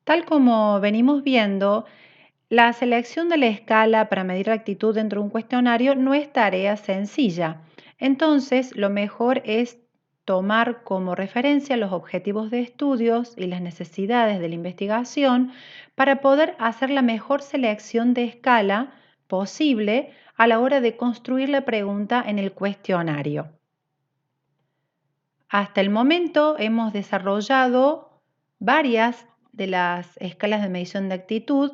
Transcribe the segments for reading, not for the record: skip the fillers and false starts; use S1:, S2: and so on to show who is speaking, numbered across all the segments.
S1: Tal como venimos viendo, la selección de la escala para medir la actitud dentro de un cuestionario no es tarea sencilla. Entonces, lo mejor es tomar como referencia los objetivos de estudios y las necesidades de la investigación para poder hacer la mejor selección de escala posible a la hora de construir la pregunta en el cuestionario. Hasta el momento hemos desarrollado varias de las escalas de medición de actitud,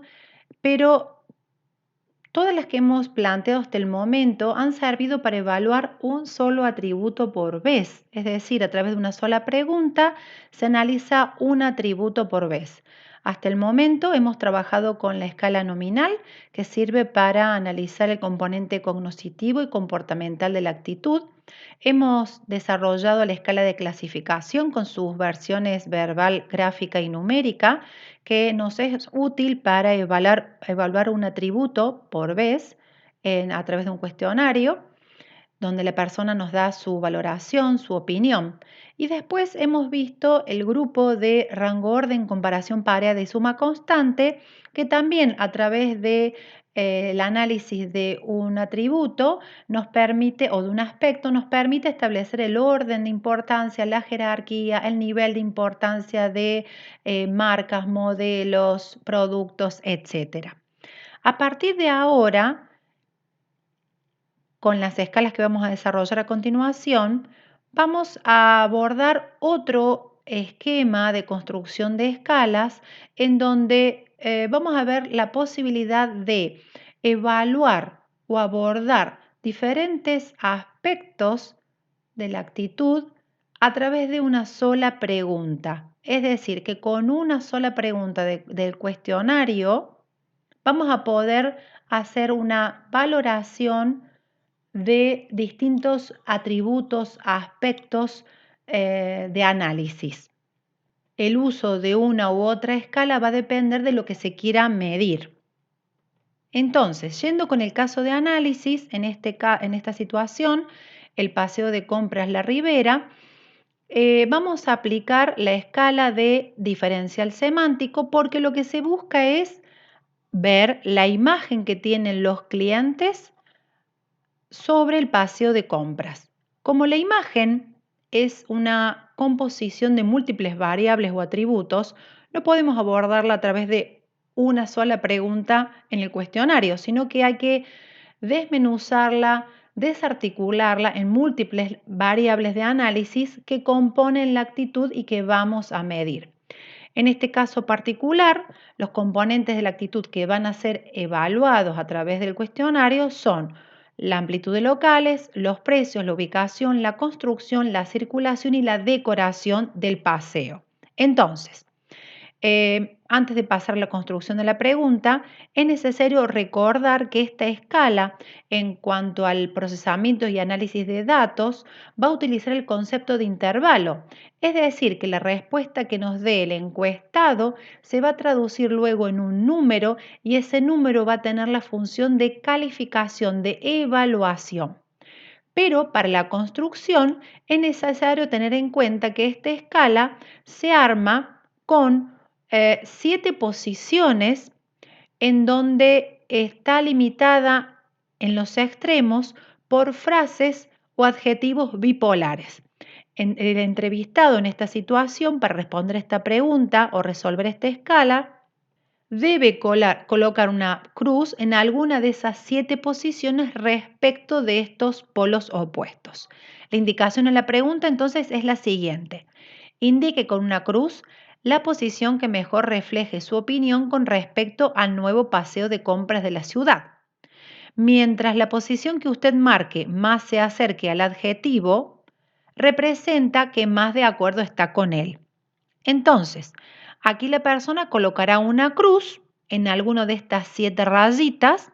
S1: pero todas las que hemos planteado hasta el momento han servido para evaluar un solo atributo por vez, es decir, a través de una sola pregunta se analiza un atributo por vez. Hasta el momento hemos trabajado con la escala nominal, que sirve para analizar el componente cognoscitivo y comportamental de la actitud. Hemos desarrollado la escala de clasificación con sus versiones verbal, gráfica y numérica, que nos es útil para evaluar un atributo por vez a través de un cuestionario, donde la persona nos da su valoración, su opinión. Y después hemos visto el grupo de rango orden, comparación pareada y suma constante, que también a través de el análisis de un atributo nos permite, o de un aspecto, nos permite establecer el orden de importancia, la jerarquía, el nivel de importancia de marcas, modelos, productos, etc. A partir de ahora, con las escalas que vamos a desarrollar a continuación, vamos a abordar otro esquema de construcción de escalas en donde vamos a ver la posibilidad de evaluar o abordar diferentes aspectos de la actitud a través de una sola pregunta. Es decir, que con una sola pregunta del cuestionario vamos a poder hacer una valoración de distintos atributos, aspectos de análisis. El uso de una u otra escala va a depender de lo que se quiera medir. Entonces, yendo con el caso de análisis, en esta situación, el paseo de compras La Ribera, vamos a aplicar la escala de diferencial semántico porque lo que se busca es ver la imagen que tienen los clientes sobre el paseo de compras. Como la imagen es una composición de múltiples variables o atributos, no podemos abordarla a través de una sola pregunta en el cuestionario, sino que hay que desmenuzarla, desarticularla en múltiples variables de análisis que componen la actitud y que vamos a medir. En este caso particular, los componentes de la actitud que van a ser evaluados a través del cuestionario son la amplitud de locales, los precios, la ubicación, la construcción, la circulación y la decoración del paseo. Entonces, antes de pasar a la construcción de la pregunta, es necesario recordar que esta escala, en cuanto al procesamiento y análisis de datos, va a utilizar el concepto de intervalo. Es decir, que la respuesta que nos dé el encuestado se va a traducir luego en un número y ese número va a tener la función de calificación, de evaluación. Pero para la construcción es necesario tener en cuenta que esta escala se arma con 7 posiciones en donde está limitada en los extremos por frases o adjetivos bipolares. El entrevistado en esta situación, para responder esta pregunta o resolver esta escala, debe colocar una cruz en alguna de esas 7 posiciones respecto de estos polos opuestos. La indicación en la pregunta entonces es la siguiente. Indique con una cruz la posición que mejor refleje su opinión con respecto al nuevo paseo de compras de la ciudad. Mientras la posición que usted marque más se acerque al adjetivo, representa que más de acuerdo está con él. Entonces, aquí la persona colocará una cruz en alguno de estas 7 rayitas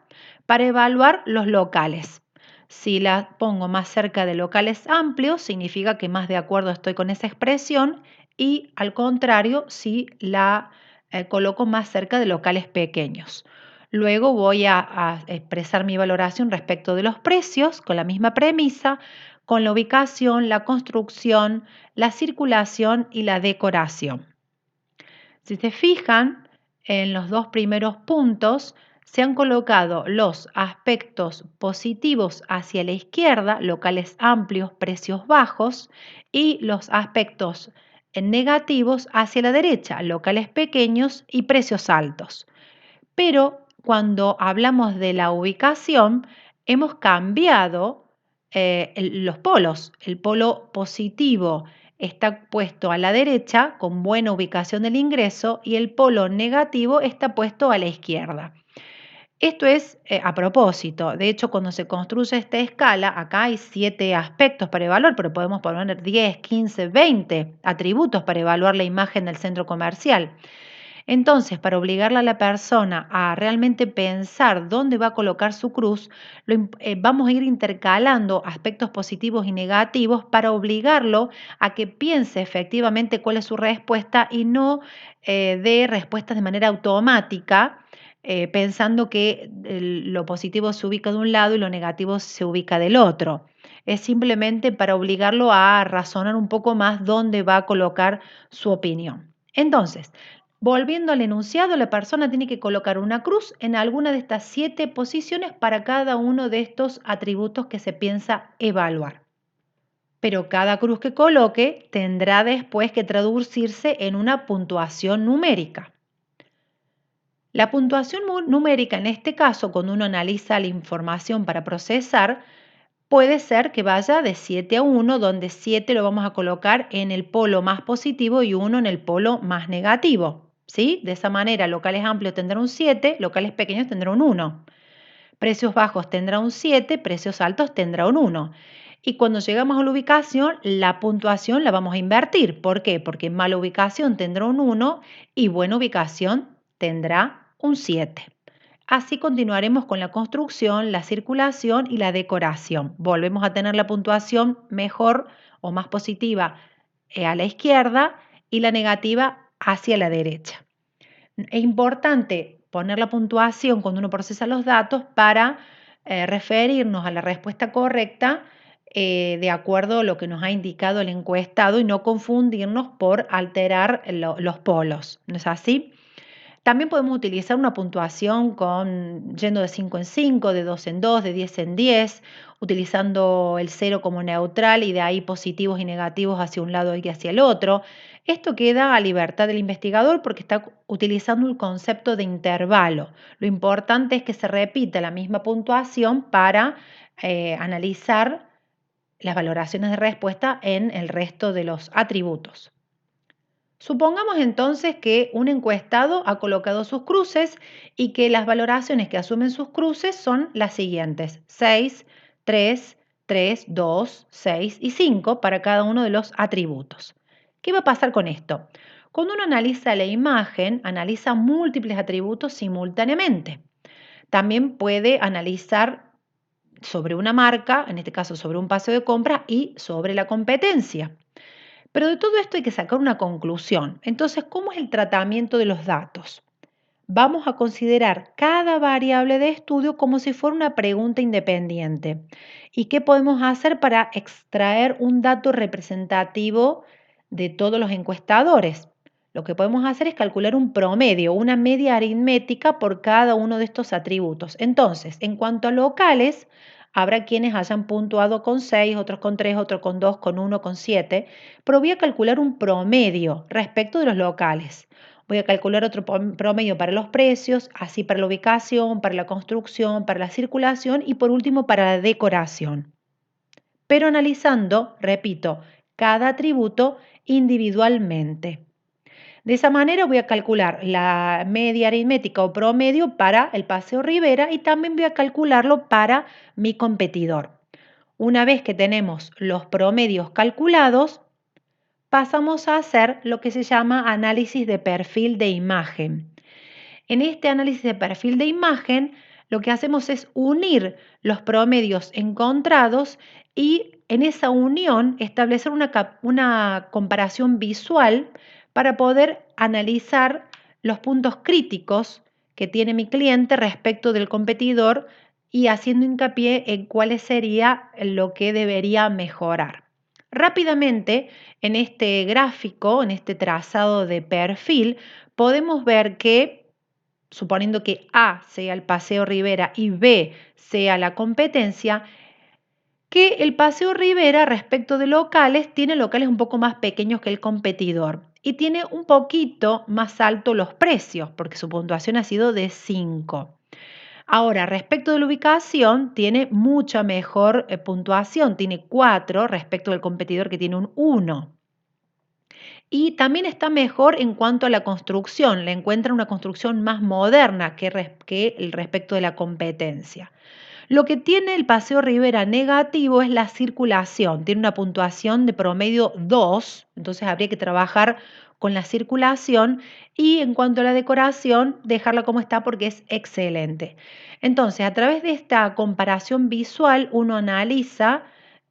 S1: para evaluar los locales. Si la pongo más cerca de locales amplios, significa que más de acuerdo estoy con esa expresión y al contrario, si la coloco más cerca de locales pequeños. Luego voy a expresar mi valoración respecto de los precios con la misma premisa, con la ubicación, la construcción, la circulación y la decoración. Si se fijan, en los dos primeros puntos se han colocado los aspectos positivos hacia la izquierda, locales amplios, precios bajos, y los aspectos negativos hacia la derecha, locales pequeños y precios altos. Pero cuando hablamos de la ubicación, hemos cambiado los polos. El polo positivo está puesto a la derecha con buena ubicación del ingreso y el polo negativo está puesto a la izquierda. Esto es a propósito. De hecho, cuando se construye esta escala, acá hay 7 aspectos para evaluar, pero podemos poner 10, 15, 20 atributos para evaluar la imagen del centro comercial. Entonces, para obligarle a la persona a realmente pensar dónde va a colocar su cruz, vamos a ir intercalando aspectos positivos y negativos para obligarlo a que piense efectivamente cuál es su respuesta y no dé respuestas de manera automática, pensando que lo positivo se ubica de un lado y lo negativo se ubica del otro. Es simplemente para obligarlo a razonar un poco más dónde va a colocar su opinión. Entonces, volviendo al enunciado, la persona tiene que colocar una cruz en alguna de estas 7 posiciones para cada uno de estos atributos que se piensa evaluar. Pero cada cruz que coloque tendrá después que traducirse en una puntuación numérica. La puntuación numérica, en este caso, cuando uno analiza la información para procesar, puede ser que vaya de 7 a 1, donde 7 lo vamos a colocar en el polo más positivo y 1 en el polo más negativo. ¿Sí? De esa manera, locales amplios tendrán un 7, locales pequeños tendrán un 1. Precios bajos tendrá un 7, precios altos tendrá un 1. Y cuando llegamos a la ubicación, la puntuación la vamos a invertir. ¿Por qué? Porque mala ubicación tendrá un 1 y buena ubicación tendrá un 7. Así continuaremos con la construcción, la circulación y la decoración. Volvemos a tener la puntuación mejor o más positiva a la izquierda y la negativa hacia la derecha. Es importante poner la puntuación cuando uno procesa los datos para referirnos a la respuesta correcta de acuerdo a lo que nos ha indicado el encuestado y no confundirnos por alterar los polos. ¿No es así? También podemos utilizar una puntuación yendo de 5 en 5, de 2 en 2, de 10 en 10, utilizando el 0 como neutral y de ahí positivos y negativos hacia un lado y hacia el otro. Esto queda a libertad del investigador porque está utilizando el concepto de intervalo. Lo importante es que se repita la misma puntuación para analizar las valoraciones de respuesta en el resto de los atributos. Supongamos entonces que un encuestado ha colocado sus cruces y que las valoraciones que asumen sus cruces son las siguientes: 6, 3, 3, 2, 6 y 5 para cada uno de los atributos. ¿Qué va a pasar con esto? Cuando uno analiza la imagen, analiza múltiples atributos simultáneamente. También puede analizar sobre una marca, en este caso sobre un paseo de compra y sobre la competencia. Pero de todo esto hay que sacar una conclusión. Entonces, ¿cómo es el tratamiento de los datos? Vamos a considerar cada variable de estudio como si fuera una pregunta independiente. ¿Y qué podemos hacer para extraer un dato representativo de todos los encuestadores? Lo que podemos hacer es calcular un promedio, una media aritmética por cada uno de estos atributos. Entonces, en cuanto a locales, habrá quienes hayan puntuado con 6, otros con 3, otros con 2, con 1, con 7, pero voy a calcular un promedio respecto de los locales. Voy a calcular otro promedio para los precios, así para la ubicación, para la construcción, para la circulación y por último para la decoración. Pero analizando, repito, cada atributo individualmente. De esa manera voy a calcular la media aritmética o promedio para el Paseo Rivera y también voy a calcularlo para mi competidor. Una vez que tenemos los promedios calculados, pasamos a hacer lo que se llama análisis de perfil de imagen. En este análisis de perfil de imagen, lo que hacemos es unir los promedios encontrados y en esa unión establecer una comparación visual para poder analizar los puntos críticos que tiene mi cliente respecto del competidor y haciendo hincapié en cuáles sería lo que debería mejorar. Rápidamente, en este gráfico, en este trazado de perfil, podemos ver que suponiendo que A sea el Paseo Rivera y B sea la competencia, que el Paseo Rivera respecto de locales tiene locales un poco más pequeños que el competidor y tiene un poquito más alto los precios porque su puntuación ha sido de 5. Ahora, respecto de la ubicación, tiene mucha mejor puntuación, tiene 4 respecto del competidor que tiene un 1. Y también está mejor en cuanto a la construcción, le encuentra una construcción más moderna que el respecto de la competencia. Lo que tiene el Paseo Rivera negativo es la circulación. Tiene una puntuación de promedio 2, entonces habría que trabajar con la circulación y en cuanto a la decoración, dejarla como está porque es excelente. Entonces, a través de esta comparación visual, uno analiza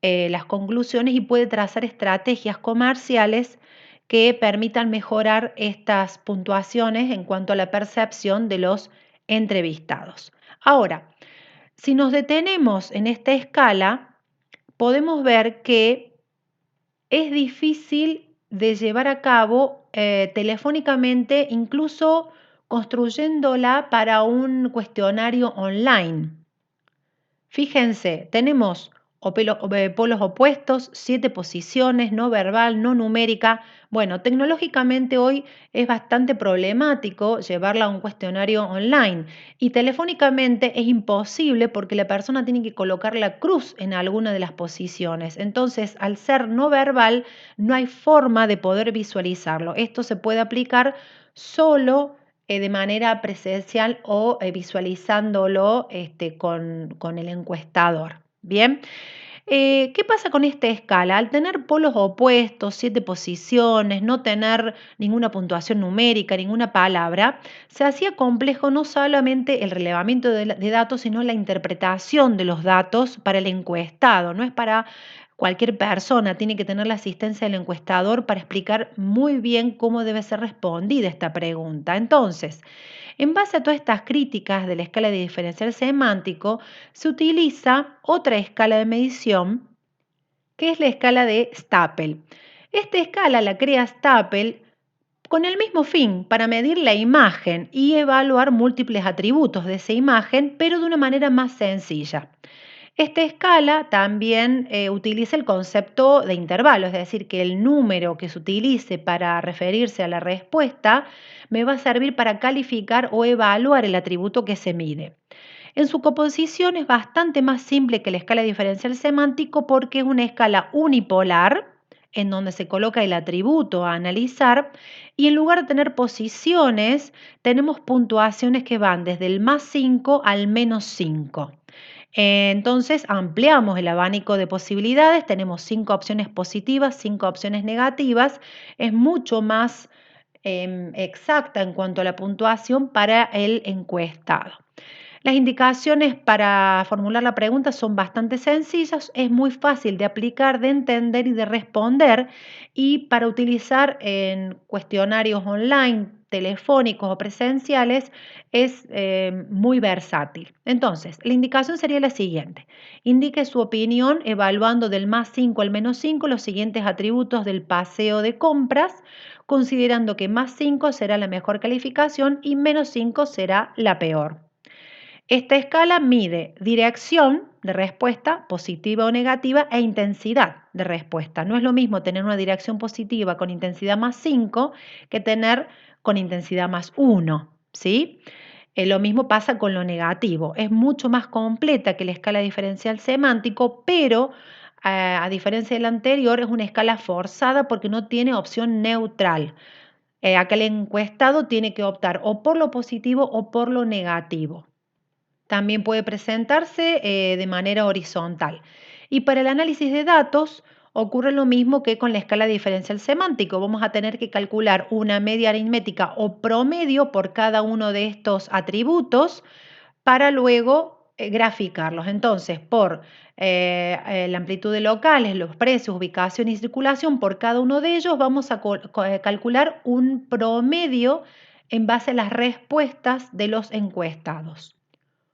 S1: las conclusiones y puede trazar estrategias comerciales que permitan mejorar estas puntuaciones en cuanto a la percepción de los entrevistados. Ahora, si nos detenemos en esta escala, podemos ver que es difícil de llevar a cabo telefónicamente, incluso construyéndola para un cuestionario online. Fíjense, tenemos polos opuestos, 7 posiciones, no verbal, no numérica. Bueno, tecnológicamente hoy es bastante problemático llevarla a un cuestionario online y telefónicamente es imposible porque la persona tiene que colocar la cruz en alguna de las posiciones. Entonces, al ser no verbal, no hay forma de poder visualizarlo. Esto se puede aplicar solo de manera presencial o visualizándolo con el encuestador. Bien, ¿qué pasa con esta escala? Al tener polos opuestos, 7 posiciones, no tener ninguna puntuación numérica, ninguna palabra, se hacía complejo no solamente el relevamiento de datos, sino la interpretación de los datos para el encuestado. No es para cualquier persona, tiene que tener la asistencia del encuestador para explicar muy bien cómo debe ser respondida esta pregunta. Entonces, en base a todas estas críticas de la escala de diferencial semántico, se utiliza otra escala de medición, que es la escala de Staple. Esta escala la crea Staple con el mismo fin, para medir la imagen y evaluar múltiples atributos de esa imagen, pero de una manera más sencilla. Esta escala también utiliza el concepto de intervalo, es decir, que el número que se utilice para referirse a la respuesta me va a servir para calificar o evaluar el atributo que se mide. En su composición es bastante más simple que la escala diferencial semántico porque es una escala unipolar en donde se coloca el atributo a analizar y en lugar de tener posiciones tenemos puntuaciones que van desde el más 5 al menos 5. Entonces ampliamos el abanico de posibilidades, tenemos 5 opciones positivas, 5 opciones negativas, es mucho más exacta en cuanto a la puntuación para el encuestado. Las indicaciones para formular la pregunta son bastante sencillas, es muy fácil de aplicar, de entender y de responder y para utilizar en cuestionarios online, telefónicos o presenciales es muy versátil. Entonces, la indicación sería la siguiente. Indique su opinión evaluando del más 5 al menos 5 los siguientes atributos del paseo de compras, considerando que más 5 será la mejor calificación y menos 5 será la peor. Esta escala mide dirección de respuesta, positiva o negativa, e intensidad de respuesta. No es lo mismo tener una dirección positiva con intensidad más 5 que tener con intensidad más 1, ¿sí? Lo mismo pasa con lo negativo. Es mucho más completa que la escala diferencial semántico, pero a diferencia de la anterior, es una escala forzada porque no tiene opción neutral. Acá el encuestado tiene que optar o por lo positivo o por lo negativo. También puede presentarse de manera horizontal. Y para el análisis de datos ocurre lo mismo que con la escala diferencial semántico. Vamos a tener que calcular una media aritmética o promedio por cada uno de estos atributos para luego graficarlos. Entonces, por la amplitud de locales, los precios, ubicación y circulación, por cada uno de ellos vamos a calcular un promedio en base a las respuestas de los encuestados.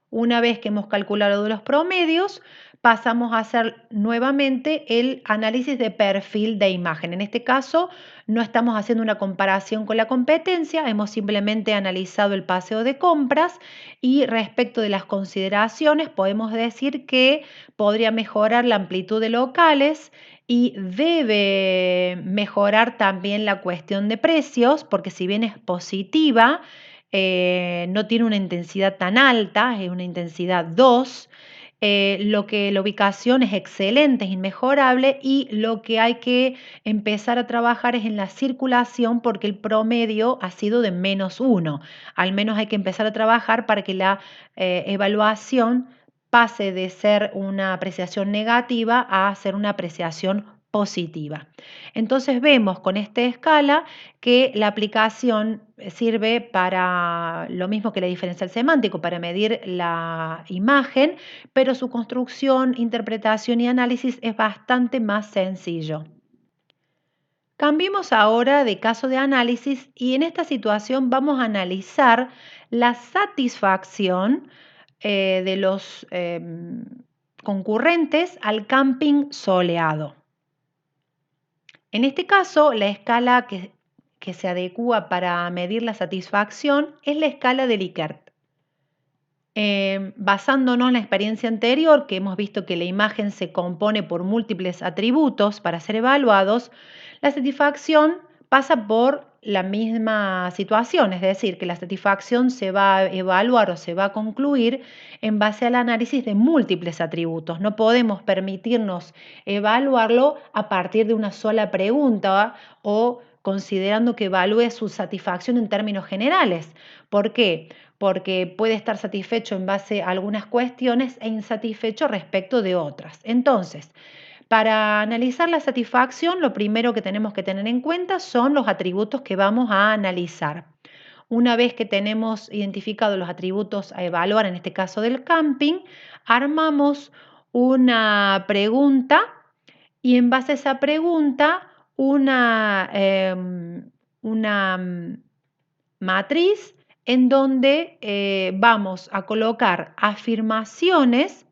S1: Una vez que hemos calculado los promedios, pasamos a hacer nuevamente el análisis de perfil de imagen. En este caso, no estamos haciendo una comparación con la competencia, hemos simplemente analizado el paseo de compras y respecto de las consideraciones podemos decir que podría mejorar la amplitud de locales y debe mejorar también la cuestión de precios, porque si bien es positiva, no tiene una intensidad tan alta, es una intensidad 2. Lo que la ubicación es excelente, es inmejorable y lo que hay que empezar a trabajar es en la circulación porque el promedio ha sido de -1. Al menos hay que empezar a trabajar para que la evaluación pase de ser una apreciación negativa a ser una apreciación positiva. Entonces vemos con esta escala que la aplicación sirve para lo mismo que la diferencial semántico, para medir la imagen, pero su construcción, interpretación y análisis es bastante más sencillo. Cambiemos ahora de caso de análisis y en esta situación vamos a analizar la satisfacción de los concurrentes al camping soleado. En este caso, la escala que se adecua para medir la satisfacción es la escala de Likert. Basándonos en la experiencia anterior, que hemos visto que la imagen se compone por múltiples atributos para ser evaluados, la satisfacción pasa por la misma situación, es decir, que la satisfacción se va a evaluar o se va a concluir en base al análisis de múltiples atributos. No podemos permitirnos evaluarlo a partir de una sola pregunta o considerando que evalúe su satisfacción en términos generales. ¿Por qué? Porque puede estar satisfecho en base a algunas cuestiones e insatisfecho respecto de otras. Entonces, para analizar la satisfacción, lo primero que tenemos que tener en cuenta son los atributos que vamos a analizar. Una vez que tenemos identificados los atributos a evaluar, en este caso del camping, armamos una pregunta y en base a esa pregunta una matriz en donde vamos a colocar afirmaciones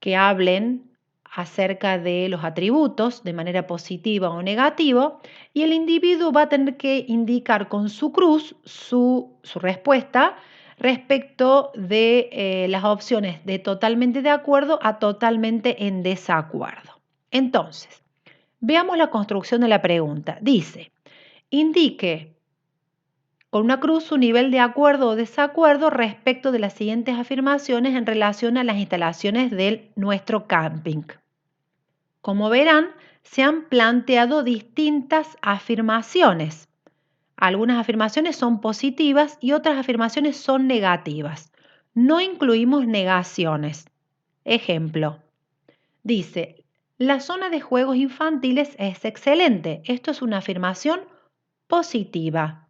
S1: que hablen acerca de los atributos de manera positiva o negativa y el individuo va a tener que indicar con su cruz su respuesta respecto de las opciones de totalmente de acuerdo a totalmente en desacuerdo. Entonces, veamos la construcción de la pregunta. Dice, indique con una cruz su nivel de acuerdo o desacuerdo respecto de las siguientes afirmaciones en relación a las instalaciones de nuestro camping. Como verán, se han planteado distintas afirmaciones. Algunas afirmaciones son positivas y otras afirmaciones son negativas. No incluimos negaciones. Ejemplo, dice, la zona de juegos infantiles es excelente. Esto es una afirmación positiva.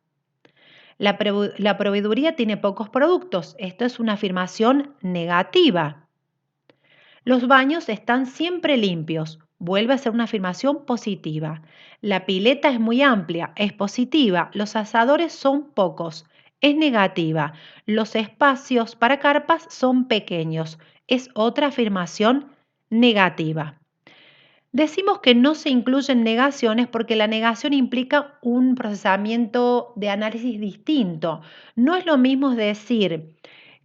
S1: La proveeduría tiene pocos productos. Esto es una afirmación negativa. Los baños están siempre limpios. Vuelve a ser una afirmación positiva. La pileta es muy amplia. Es positiva. Los asadores son pocos. Es negativa. Los espacios para carpas son pequeños. Es otra afirmación negativa. Decimos que no se incluyen negaciones porque la negación implica un procesamiento de análisis distinto. No es lo mismo decir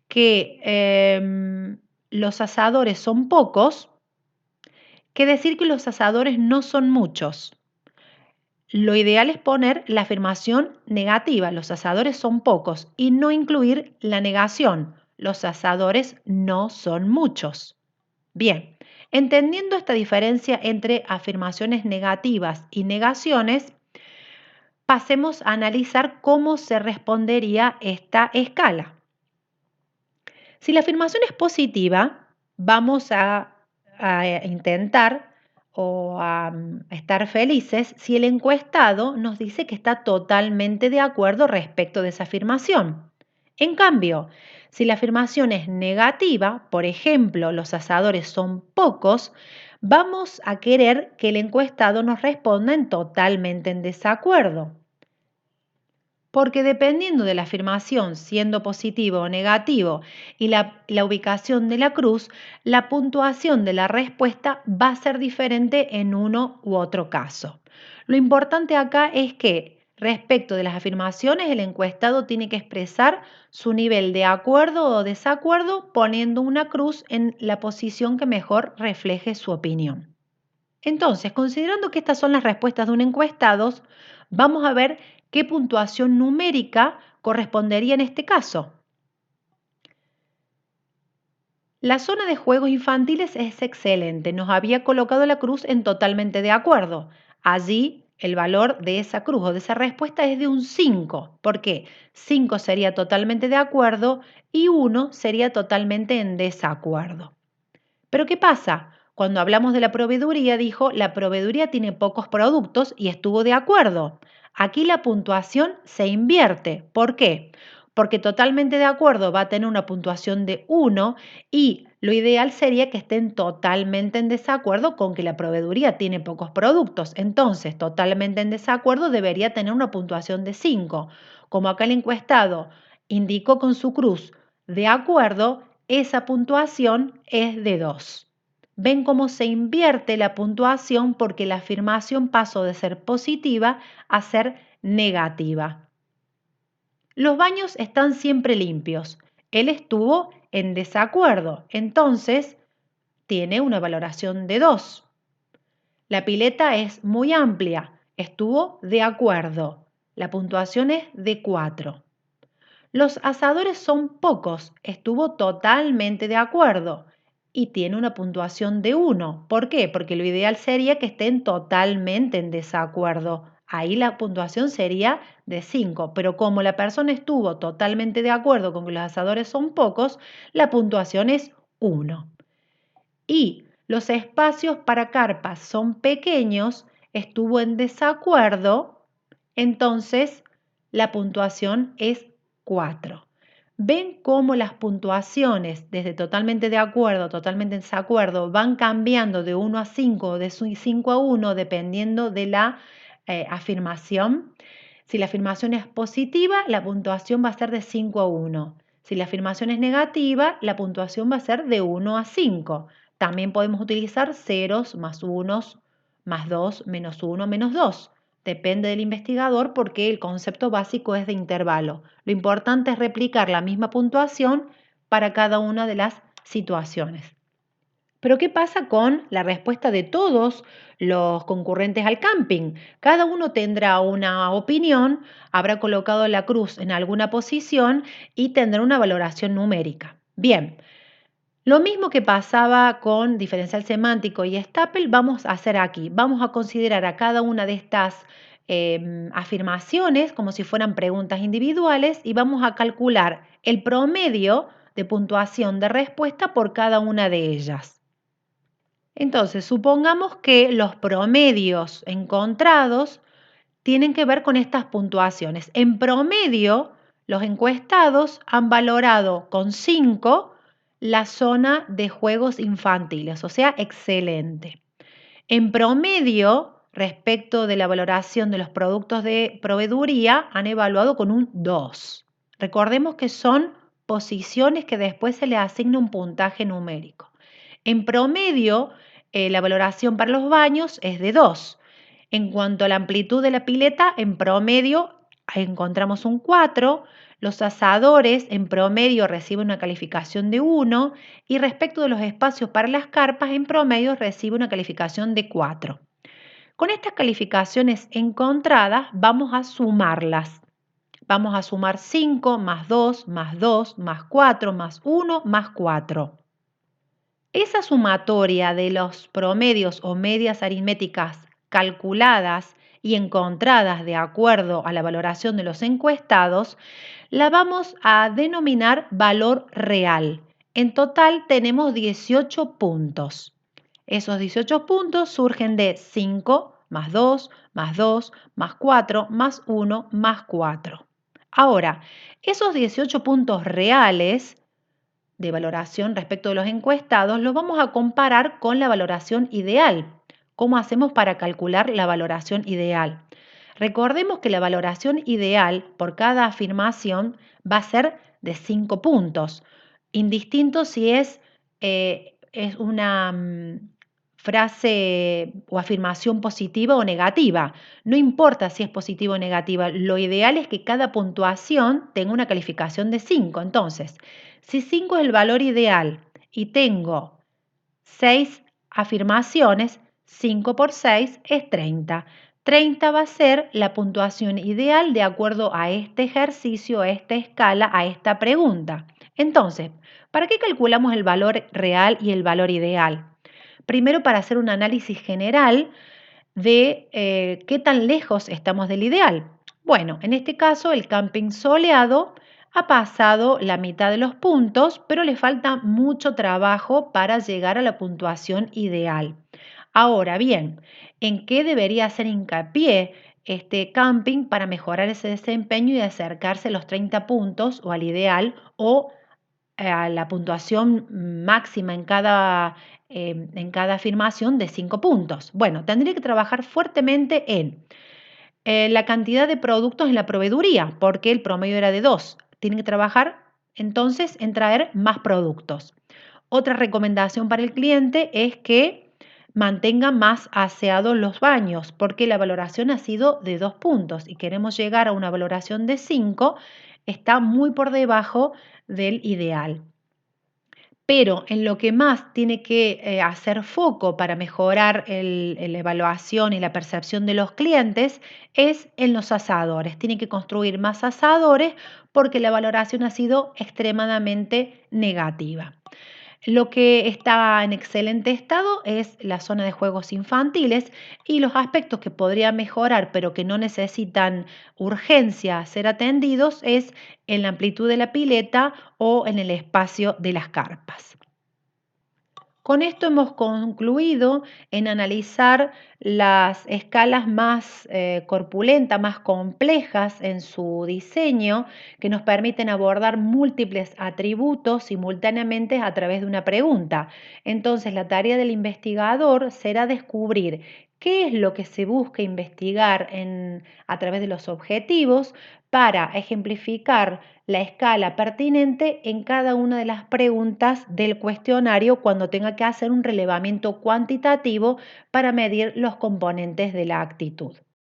S1: que los asadores son pocos que decir que los asadores no son muchos. Lo ideal es poner la afirmación negativa, los asadores son pocos, y no incluir la negación, los asadores no son muchos. Bien, entendiendo esta diferencia entre afirmaciones negativas y negaciones, pasemos a analizar cómo se respondería esta escala. Si la afirmación es positiva, vamos a intentar o a estar felices si el encuestado nos dice que está totalmente de acuerdo respecto de esa afirmación. En cambio, si la afirmación es negativa, por ejemplo, los asadores son pocos, vamos a querer que el encuestado nos responda totalmente en desacuerdo. Porque dependiendo de la afirmación, siendo positivo o negativo, y la ubicación de la cruz, la puntuación de la respuesta va a ser diferente en uno u otro caso. Lo importante acá es que respecto de las afirmaciones, el encuestado tiene que expresar su nivel de acuerdo o desacuerdo poniendo una cruz en la posición que mejor refleje su opinión. Entonces, considerando que estas son las respuestas de un encuestado, vamos a ver qué puntuación numérica correspondería en este caso. La zona de juegos infantiles es excelente. Nos había colocado la cruz en totalmente de acuerdo. Allí el valor de esa cruz o de esa respuesta es de un 5. ¿Por qué? 5 sería totalmente de acuerdo y 1 sería totalmente en desacuerdo. Pero ¿qué pasa? Cuando hablamos de la proveeduría, dijo, la proveeduría tiene pocos productos y estuvo de acuerdo. Aquí la puntuación se invierte. ¿Por qué? Porque totalmente de acuerdo va a tener una puntuación de 1 y lo ideal sería que estén totalmente en desacuerdo con que la proveeduría tiene pocos productos. Entonces, totalmente en desacuerdo debería tener una puntuación de 5. Como acá el encuestado indicó con su cruz de acuerdo, esa puntuación es de 2. Ven cómo se invierte la puntuación porque la afirmación pasó de ser positiva a ser negativa. Los baños están siempre limpios. Él estuvo en desacuerdo, entonces tiene una valoración de 2. La pileta es muy amplia. Estuvo de acuerdo. La puntuación es de 4. Los asadores son pocos, estuvo totalmente de acuerdo y tiene una puntuación de 1. ¿Por qué? Porque lo ideal sería que estén totalmente en desacuerdo. Ahí la puntuación sería de 5, pero como la persona estuvo totalmente de acuerdo con que los asadores son pocos, la puntuación es 1. Y los espacios para carpas son pequeños, estuvo en desacuerdo, entonces la puntuación es 4. ¿Ven cómo las puntuaciones desde totalmente de acuerdo, totalmente en desacuerdo, van cambiando de 1 a 5 o de 5 a 1 dependiendo de la afirmación? Si la afirmación es positiva, la puntuación va a ser de 5 a 1. Si la afirmación es negativa, la puntuación va a ser de 1 a 5. También podemos utilizar ceros, más unos, más 2, menos 1, menos 2. Depende del investigador porque el concepto básico es de intervalo. Lo importante es replicar la misma puntuación para cada una de las situaciones. Pero ¿qué pasa con la respuesta de todos los concurrentes al camping? Cada uno tendrá una opinión, habrá colocado la cruz en alguna posición y tendrá una valoración numérica. Bien, lo mismo que pasaba con diferencial semántico y Staple, vamos a hacer aquí. Vamos a considerar a cada una de estas afirmaciones como si fueran preguntas individuales y vamos a calcular el promedio de puntuación de respuesta por cada una de ellas. Entonces, supongamos que los promedios encontrados tienen que ver con estas puntuaciones. En promedio, los encuestados han valorado con 5 la zona de juegos infantiles, o sea, excelente. En promedio, respecto de la valoración de los productos de proveeduría, han evaluado con un 2. Recordemos que son posiciones que después se le asigna un puntaje numérico. En promedio, la valoración para los baños es de 2. En cuanto a la amplitud de la pileta, en promedio encontramos un 4. Los asadores en promedio reciben una calificación de 1 y respecto de los espacios para las carpas, en promedio recibe una calificación de 4. Con estas calificaciones encontradas vamos a sumarlas. Vamos a sumar 5 más 2 más 2 más 4 más 1 más 4. Esa sumatoria de los promedios o medias aritméticas calculadas y encontradas de acuerdo a la valoración de los encuestados, la vamos a denominar valor real. En total tenemos 18 puntos. Esos 18 puntos surgen de 5 más 2 más 2 más 4 más 1 más 4. Ahora, esos 18 puntos reales de valoración respecto de los encuestados, los vamos a comparar con la valoración ideal. ¿Cómo hacemos para calcular la valoración ideal? Recordemos que la valoración ideal por cada afirmación va a ser de 5 puntos, indistinto si es una frase o afirmación positiva o negativa. No importa si es positiva o negativa, lo ideal es que cada puntuación tenga una calificación de 5. Entonces, si 5 es el valor ideal y tengo 6 afirmaciones, 5 por 6 es 30. 30 va a ser la puntuación ideal de acuerdo a este ejercicio, a esta escala, a esta pregunta. Entonces, ¿para qué calculamos el valor real y el valor ideal? Primero, para hacer un análisis general de qué tan lejos estamos del ideal. Bueno, en este caso el camping soleado ha pasado la mitad de los puntos, pero le falta mucho trabajo para llegar a la puntuación ideal. Ahora bien, ¿en qué debería hacer hincapié este camping para mejorar ese desempeño y acercarse a los 30 puntos o al ideal o a la puntuación máxima en cada afirmación de 5 puntos? Bueno, tendría que trabajar fuertemente en la cantidad de productos en la proveeduría, porque el promedio era de 2. Tienen que trabajar entonces en traer más productos. Otra recomendación para el cliente es que mantenga más aseados los baños, porque la valoración ha sido de 2 puntos y queremos llegar a una valoración de 5, está muy por debajo del ideal. Pero en lo que más tiene que hacer foco para mejorar la evaluación y la percepción de los clientes es en los asadores. Tiene que construir más asadores porque la valoración ha sido extremadamente negativa. Lo que está en excelente estado es la zona de juegos infantiles y los aspectos que podría mejorar pero que no necesitan urgencia ser atendidos es en la amplitud de la pileta o en el espacio de las carpas. Con esto hemos concluido en analizar las escalas más corpulentas, más complejas en su diseño, que nos permiten abordar múltiples atributos simultáneamente a través de una pregunta. Entonces, la tarea del investigador será descubrir qué es lo que se busca investigar a través de los objetivos para ejemplificar la escala pertinente en cada una de las preguntas del cuestionario cuando tenga que hacer un relevamiento cuantitativo para medir los componentes de la actitud.